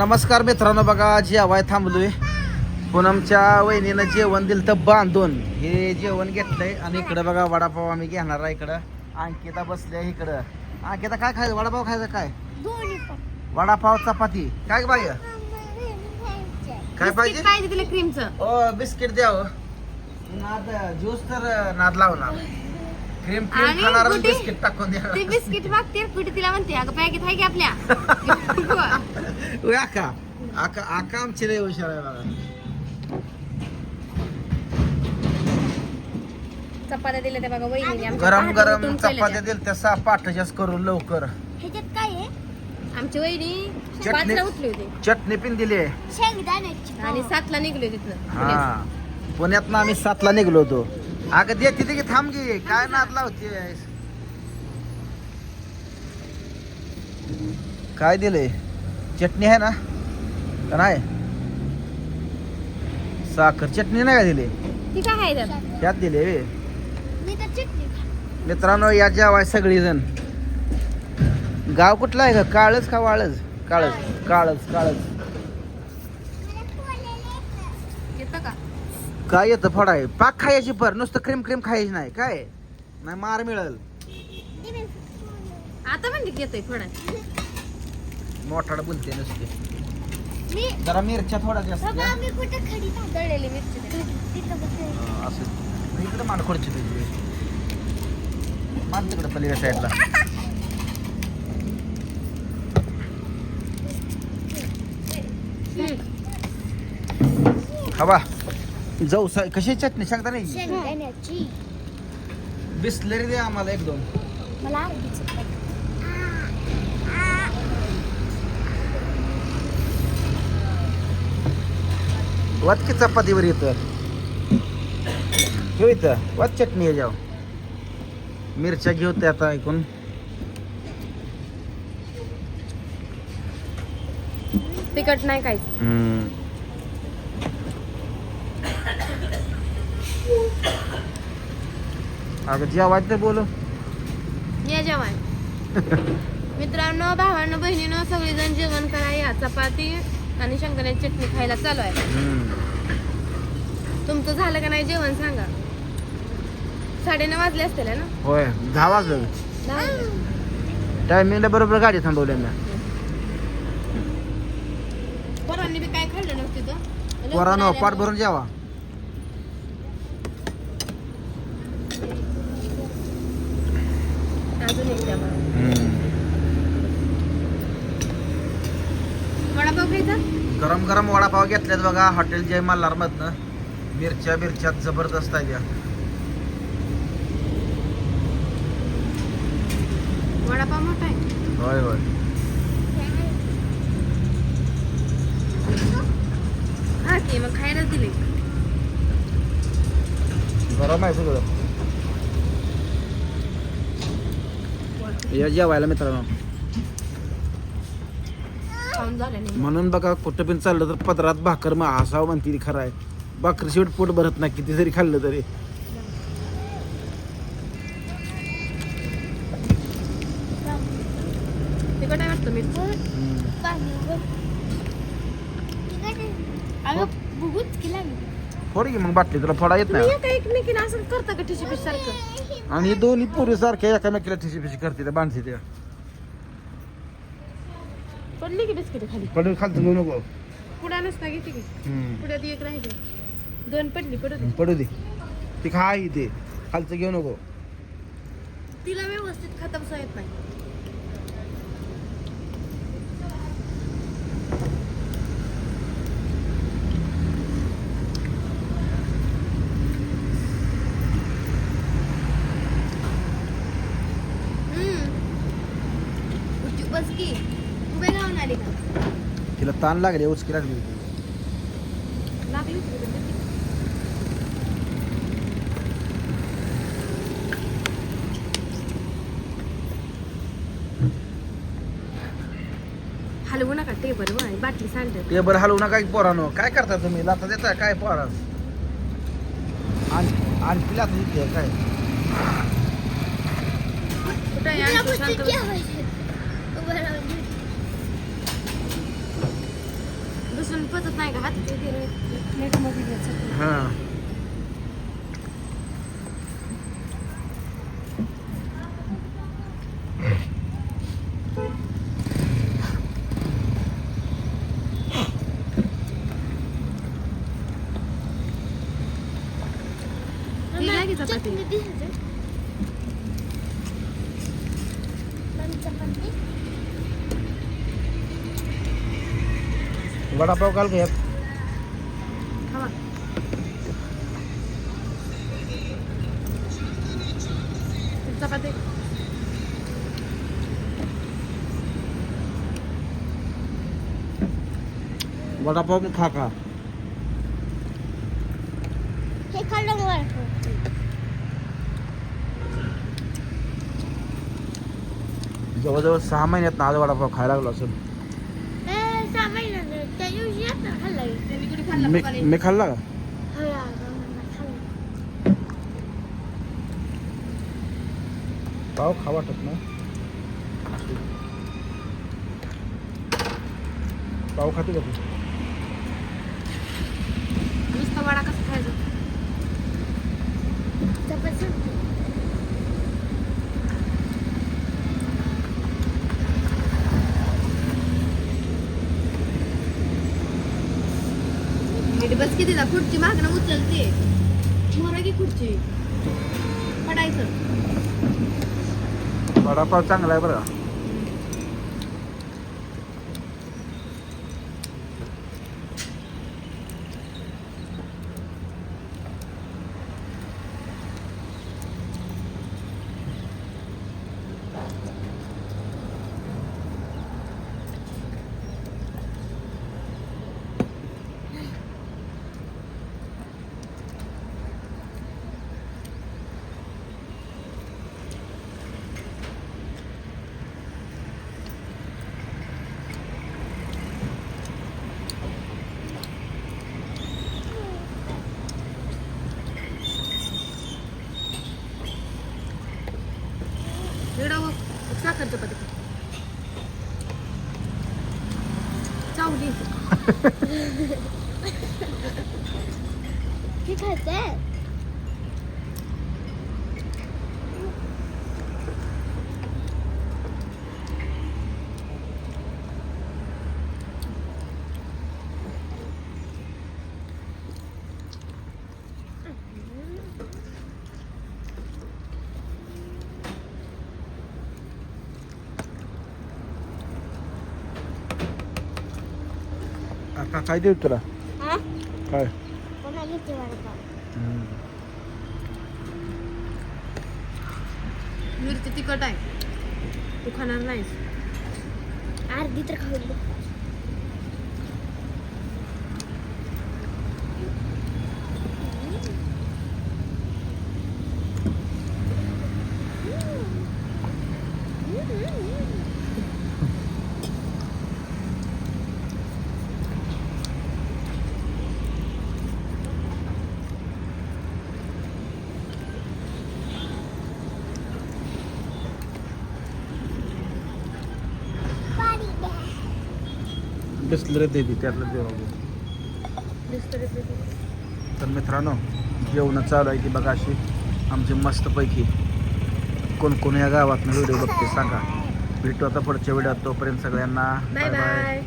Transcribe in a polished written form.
नमस्कार मित्रांनो, बघा जेवाय थांबलोय. पूनमच्या वहिनीनं जेवण दिलं तर बांधून हे जेवण घेतलंय आणि इकडं बघा वडापाव आम्ही घेणार आहे. इकडं अंकिता बसल्या. इकडं अंकिता काय खायचं? वडापाव खायचं काय? वडापाव चपाती काय बाई? काय पाहिजे? पाहिजे तिला क्रीमचं. ओ बिस्किट द्यावं. नाद ज्यूस तर नाद लावणार. क्रीम क्रीम खाणार आणि बिस्किट टाकून द्या. ती बिस्किट मागते कुठे तिला म्हणते अगं पॅकेट आहे की आपल्या. आका आका आका आमची लय हुशार आहे बघा. चपात्या दिल्या त्या बघा वहिनीने आमच्या. गरम पहाटे गरम उठून चपात्या केल्या दिल तसा पाठच्याच करून लवकर. ह्याच्यात काय आहे? त्या. आमची वहिनी चटणी. 5ला उठली होती चटणी पिन दिली आहे. शेंगदाण्याची. आणि 7ला निघली तिथनं. हा पुण्यात आम्ही 7ला निघलो होतो. अगं देते ते की थांब की काय नाद लावते. काय दिलंय? चटणी आहे ना का नाही? साखर चटणी नाही का दिली? ती काय आहे त्यात? त्यात दिले. मी तर चटणी खाते. मित्रांनो या जेवाय सगळीजण. गाव कुठलं आहे का? काळच का वाळच? काळच काळच काळच. येतं का? काय येतं फोडाय? पाक खायची पर नुसतं क्रीम क्रीम खायची नाही काय? नाही मार मिळल. आता म्हणजे की येतोय थोडा. मोठाड बोलते नुसते. मी जरा मिरच्या थोडा जास्त द्या. बाबा मी कुठे खडी टाकते? तळलेली मिरची दे. तिथं बसले. असं इकडे मान खुर्ची तुझी. मान तिकडे पलीकडे साईडला. हवा जाऊ कशी चटणी सांगता नाही? शेंगदाण्याची. बिस्लरी दे आम्हाला एक दोन. मला आवडीचं खायचं. वाच की चपातीवर येतं. घेऊ इथं वाच चटणी आहे जाऊ. मिरच्या घेऊ ते आता ऐकून. तिखट नाही खायचं. अगं जेवायचं तर बोलू. या जेवण. मित्रांनो, भावांनो, बहिणीनं सगळेजण जेवण करा. या चपाती आणि शेंगदाण्याची चटणी खायला चालू आहे. तुमचं झालं का नाही जेवण सांगा. 9:30 वाजले असतील है ना? होय 10 वाजलं. 10 वाजले. टायमिंगला बरोबर गाडी थांबवल्या ना. पोरांनी बी काय खाल्लं नव्हतं तिथं. पोरांनो पाठ भरून जेवा. अजून एक द्या मला. वडापाव खायचा? गरम गरम वडापाव घेतल्यात बघा हॉटेल जय मल्हार मधनं. मिरच्या बिरच्या जबरदस्त आहे त्या. वडापाव मोठा आहे. होय होय. हा की मग खायलाच दिले. गरम आहे सगळं. या जेवायला मित्रांनो. खाऊन झालं नाही. म्हणून बघा कुठं पण चाललं तर पदरात भाकर मग हसावं म्हणते ती. खरं आहे. भाकर शेवट पोट भरत नाही किती जरी खाल्लं तरी. तिखट आहे वाटतं मी. पाणी उघड. अगं बघूच की लागली. फोड की मग बाटली तुला फोडा येत नाही. तुम्ही एकमेकीला असं करता का टिशी पिश सारखं? आणि हे दोन्ही पोरी सारख्या एकामेकीला ठिशी पिशी करते त्या बांधते त्या. पडली की बिस्किट खाली. पडून खालचं घेऊ नको. पुढा नसता घेते की पुढ्यात एक राहिली. 2 पडली पडू दे. पडू दे. ती खा इथे खालचं घेऊ नको. तिला व्यवस्थित खाता बसा येत नाही. बस की उभे राहून आली का? तिला ताण लागले उचकी लागली. लागली होती का तुला? हलवू नका टेबल वर बाटली सांडत. टेबल हलवू नका की पोरानो. काय करता तुम्ही? लाथा देता काय पोरा? आणखी लाथा देते काय? कुठं आहे? तुला आणखी बसून शांत बस. जेवायचं. उभं राहून. लसूण पचत नाही का हात मीठ मध्ये घ्यायचं. हां दिला की चपाती. चटणी दिसते. पण चपाती वडापाव काल घ्या खावा. चपाती वडापाव खा खा हे खाल्लं वर. जवळजवळ 6 महिन्यात आज वडापाव खायला लागलो असेल. सामान्य त्या दिवशी आता खाल्लं. त्यांनी कुठे खाल्ला मी पप्पाने? मी खाल्ला का खाल्लं. पाव खा वाटत ना पाव खाते का तू नुसता वडा कसा खायचा? चपाती नीट बस किती जा खुर्ची मागणं उचलते मोरा की खुर्ची पडायचं. वडापाव चांगला आहे बरं का. साखर चपाती चावली. हे खायचंय. आता काय देऊ तुला हा काय कोणा घेते वडापाव. मिरची तिखट आहे तू खाणार नाहीस. अर्धी तर खाऊ दे. बिस्लरी दे दी त्यातलं जेवण तर मित्रांनो जेवण चालू आहे की बघा अशी आमची मस्तपैकी कोण कोण या गावातनं व्हिडिओ बघते सांगा. भेटू आता पुढच्या व्हिडिओत. तोपर्यंत सगळ्यांना बाय बाय.